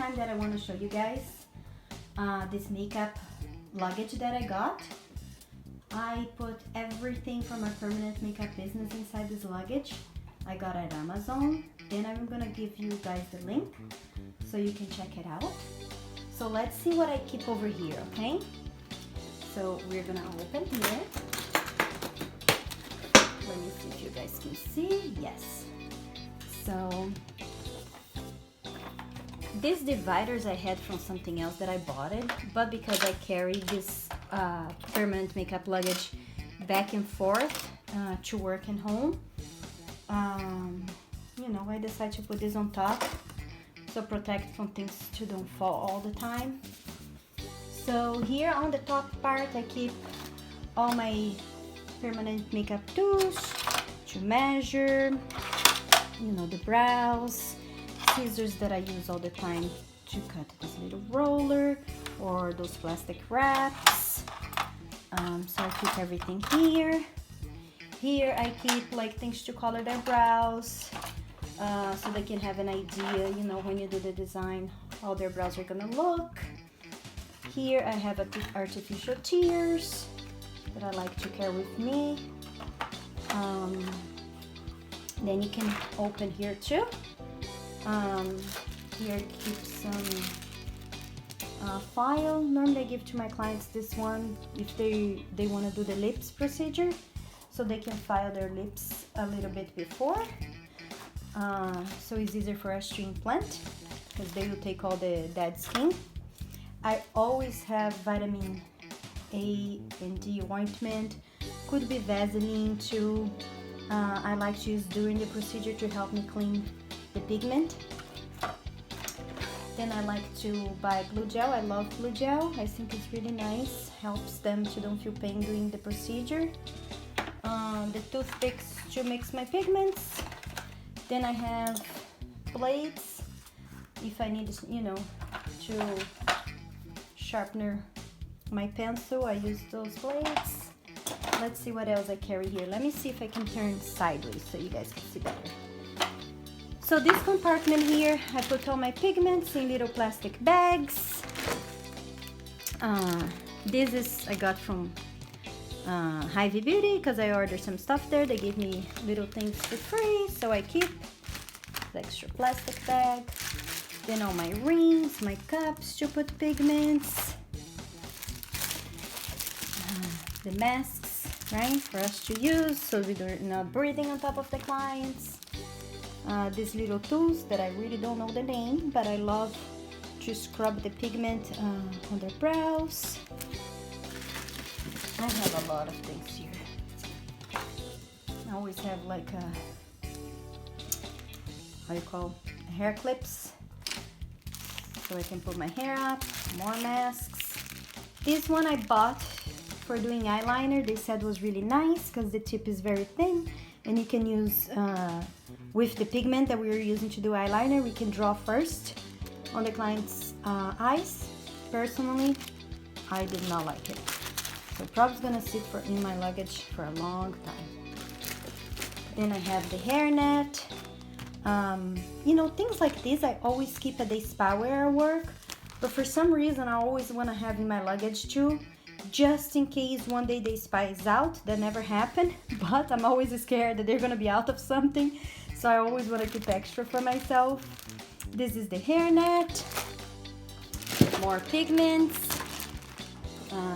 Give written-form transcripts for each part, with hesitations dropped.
time that I want to show you guys this makeup luggage that I got. I put everything for my permanent makeup business inside this luggage. I got it at Amazon, and I'm gonna give you guys the link so you can check it out. So let's see what I keep over here, okay? So we're gonna open here. Let me see if you guys can see. Yes. So these dividers I had from something else that I bought it, but because I carry this permanent makeup luggage back and forth to work and home, you know, I decided to put this on top so protect from things to don't fall all the time. So here on the top part I keep all my permanent makeup tools to measure, you know, the brows, scissors that I use all the time to cut this little roller or those plastic wraps. So I keep everything here. Here I keep like things to color their brows, so they can have an idea, you know, when you do the design, how their brows are gonna look. Here I have artificial tears that I like to carry with me. Then you can open here too. Here I keep some file. Normally I give to my clients this one if they want to do the lips procedure, so they can file their lips a little bit before. So it's easier for us to implant because they will take all the dead skin. I always have vitamin A and D ointment, could be Vaseline too. I like to use during the procedure to help me clean the pigment. Then I like to buy blue gel. I love blue gel. I think it's really nice. Helps them to don't feel pain during the procedure. The toothpicks to mix my pigments. Then I have blades if I need, you know, to sharpen my pencil. I use those blades. Let's see what else I carry here. Let me see if I can turn sideways so you guys can see better. So this compartment here, I put all my pigments in little plastic bags. This is I got from Hy-Vee Beauty because I ordered some stuff there. They gave me little things for free, so I keep the extra plastic bag. Then all my rings, my cups to put pigments, the masks, right, for us to use so we're not breathing on top of the clients. These little tools that I really don't know the name, but I love to scrub the pigment on their brows. I have a lot of things here. I always have like how you call hair clips, so I can put my hair up. More masks. This one I bought for doing eyeliner. They said was really nice because the tip is very thin, and you can use with the pigment that we were using to do eyeliner. We can draw first on the client's eyes. Personally, I did not like it, so probably gonna sit in my luggage for a long time. Then I have the hairnet. You know, things like this I always keep at the spa where I work, but for some reason I always want to have in my luggage too, just in case one day the spa is out. That never happened, but I'm always scared that they're gonna be out of something, so I always want to keep extra for myself. This is the hairnet. More pigments,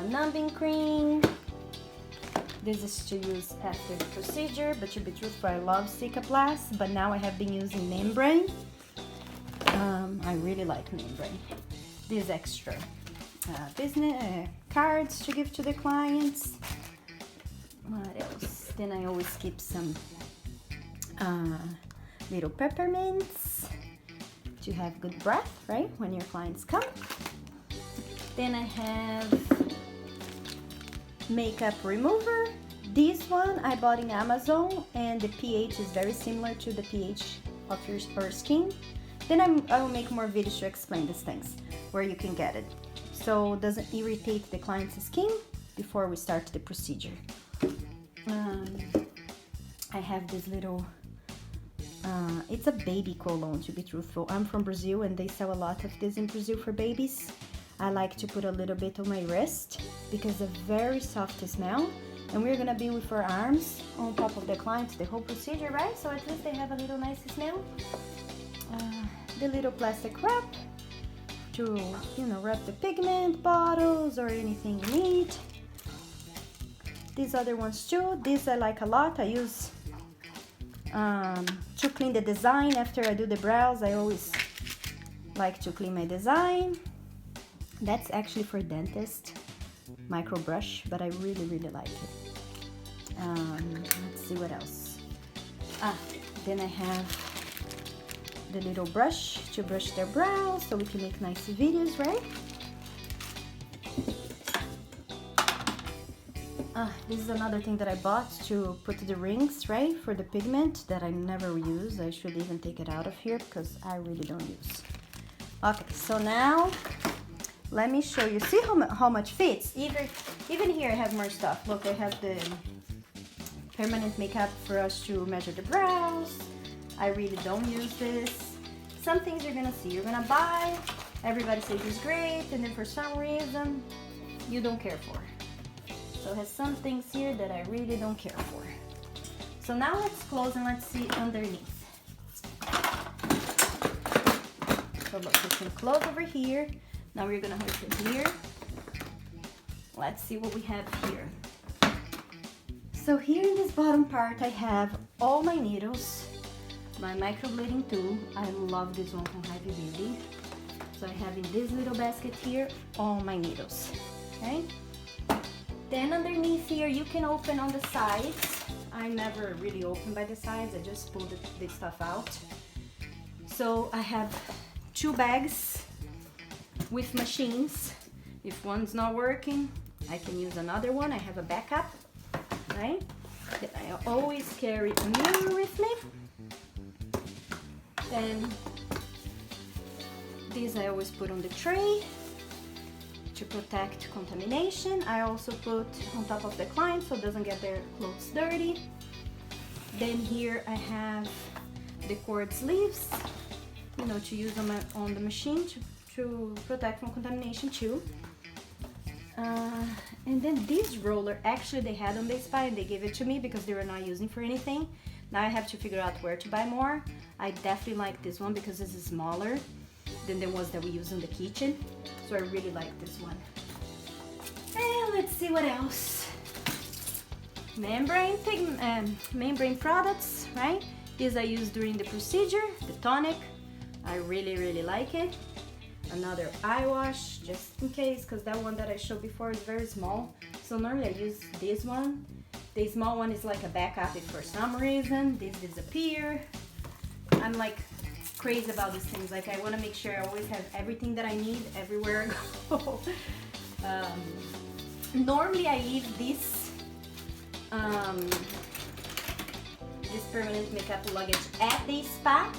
numbing cream. This is to use after the procedure, but to be truthful, I love Cicaplast, but now I have been using membrane. I really like membrane. This extra business cards to give to the clients. What else? Then I always keep some little peppermints to have good breath, right, when your clients come. Then I have makeup remover. This one I bought in Amazon, and the pH is very similar to the pH of your skin. Then I will make more videos to explain these things, where you can get it, so it doesn't irritate the client's skin before we start the procedure. I have this little It's a baby cologne, to be truthful. I'm from Brazil and they sell a lot of this in Brazil for babies. I like to put a little bit on my wrist because it's a very soft smell. And we're gonna be with our arms on top of the clients the whole procedure, right? So at least they have a little nice smell. The little plastic wrap to, you know, wrap the pigment, bottles, or anything you need. These other ones too, these I like a lot. I use to clean the design after I do the brows. I always like to clean my design. That's actually for dentist, micro brush, but I really, really like it. Let's see what else. Then I have the little brush to brush their brows so we can make nice videos, right? This is another thing that I bought to put the rings, right, for the pigment that I never use. I should even take it out of here because I really don't use. Okay, so now let me show you. See how much fits? Even here I have more stuff. Look, I have the permanent makeup for us to measure the brows. I really don't use this. Some things you're gonna see, you're gonna buy, everybody says it's great, and then for some reason you don't care for. So it has some things here that I really don't care for. So now let's close and let's see underneath. So look, we can close over here. Now we're gonna hook it here. Let's see what we have here. So here in this bottom part, I have all my needles, my microblading tool. I love this one from Heavy Beauty. So I have in this little basket here, all my needles, okay? Then underneath here, you can open on the sides. I never really open by the sides, I just pull the stuff out. So I have 2 bags with machines. If one's not working, I can use another one. I have a backup, right? Then I always carry a mirror with me. Then these I always put on the tray to protect contamination. I also put on top of the client so it doesn't get their clothes dirty. Then here I have the cord sleeves, you know, to use on the machine to protect from contamination too. And then this roller, actually they had on the spa and they gave it to me because they were not using for anything. Now I have to figure out where to buy more. I definitely like this one because this is smaller than the ones that we use in the kitchen. So I really like this one. And let's see what else. Membrane products, right? These I use during the procedure. The tonic, I really, really like it. Another eye wash, just in case, because that one that I showed before is very small. So normally I use this one. The small one is like a backup if for some reason these disappear. I'm like crazy about these things. Like I want to make sure I always have everything that I need everywhere I go. Normally I leave this permanent makeup luggage at the spa,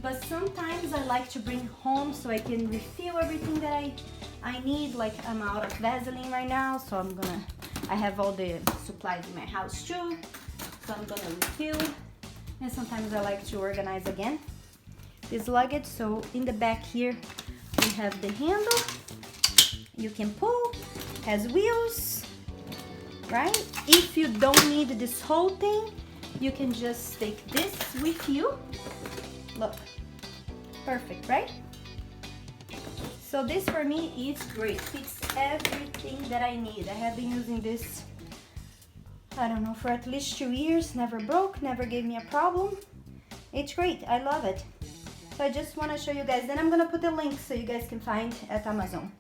but sometimes I like to bring home so I can refill everything that I need. Like I'm out of Vaseline right now, so I have all the supplies in my house too, so I'm gonna refill. And sometimes I like to organize again this luggage. So in the back here we have the handle, you can pull, has wheels, right? If you don't need this whole thing, you can just take this with you. Look, perfect, right? So this for me is great, fits everything that I need. I have been using this, I don't know, for at least 2 years, never broke, never gave me a problem. It's great, I love it. So I just want to show you guys, then I'm gonna put the link so you guys can find at Amazon.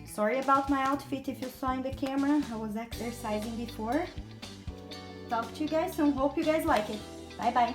Sorry about my outfit if you saw in the camera, I was exercising before. Talk to you guys soon, hope you guys like it. Bye bye.